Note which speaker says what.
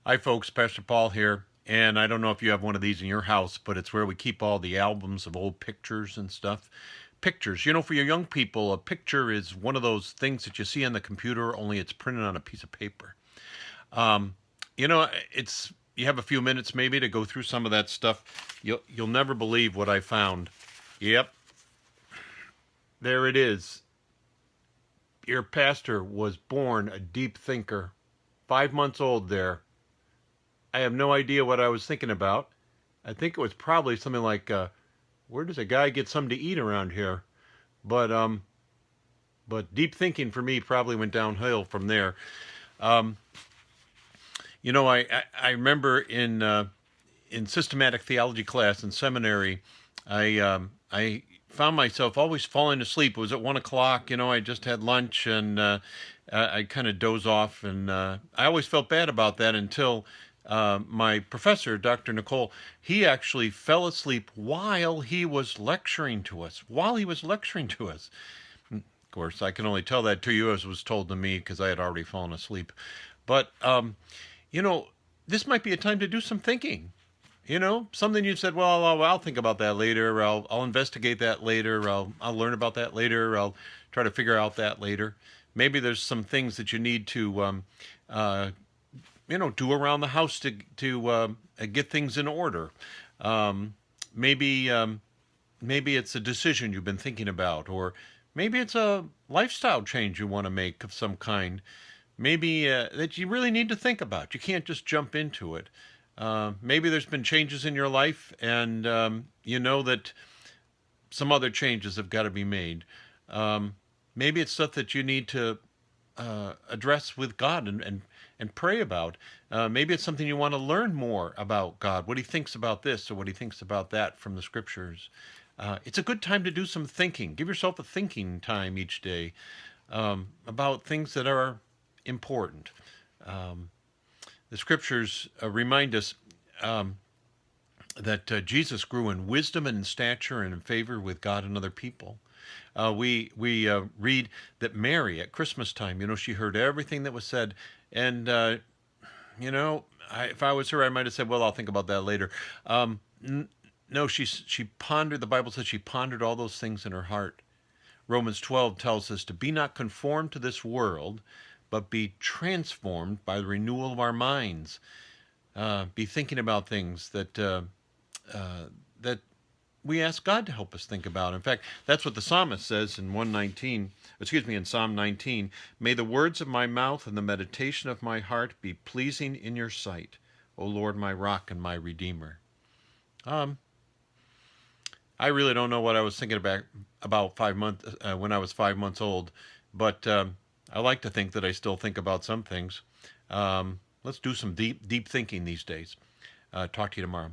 Speaker 1: Hi, folks. Pastor Paul here. And I don't know if you have one of these in your house, but it's where we keep all the albums of old pictures and stuff. Pictures. For your young people, a picture is one of those things that you see on the computer, only it's printed on a piece of paper. Um, it's you have a few minutes maybe to go through some of that stuff. You'll never believe what I found. Yep, there it is. Your pastor was born a deep thinker. 5 months old there. I have no idea what I was thinking about. I think it was probably something like, "Where does a guy get something to eat around here?" But but deep thinking for me probably went downhill from there. Um, I remember in systematic theology class in seminary, I found myself always falling asleep. It was at 1 o'clock. I just had lunch and I kind of doze off, and I always felt bad about that until my professor, Dr. Nicole, he actually fell asleep while he was lecturing to us. While he was lecturing to us. Of course, I can only tell that to you as was told to me because I had already fallen asleep. But you know, this might be a time to do some thinking. Something you said, well, I'll think about that later. I'll investigate that later. I'll learn about that later. I'll try to figure out that later. Maybe there's some things that you need to, uh, do around the house to get things in order. Um, maybe maybe it's a decision you've been thinking about, or maybe it's a lifestyle change you want to make of some kind. Maybe that you really need to think about. You can't just jump into it. Maybe there's been changes in your life, and you know that some other changes have got to be made. Um, Maybe it's stuff that you need to address with God and pray about. Maybe it's something you want to learn more about God, what He thinks about this or what He thinks about that from the Scriptures. It's a good time to do some thinking. Give yourself a thinking time each day about things that are important. Um, the Scriptures remind us um, that Jesus grew in wisdom and in stature and in favor with God and other people. We read that Mary at Christmas time, she heard everything that was said, and if I was her, I might have said, "Well, I'll think about that later." No, she pondered. The Bible says she pondered all those things in her heart. Romans 12 tells us to be not conformed to this world, but be transformed by the renewal of our minds. Be thinking about things that we ask God to help us think about. In fact, that's what the psalmist says in 119, excuse me, in Psalm 19. May the words of my mouth and the meditation of my heart be pleasing in your sight, O Lord, my rock and my redeemer. Um, I really don't know what I was thinking about 5 months when I was 5 months old, but I like to think that I still think about some things. Let's do some deep thinking these days. Talk to you tomorrow.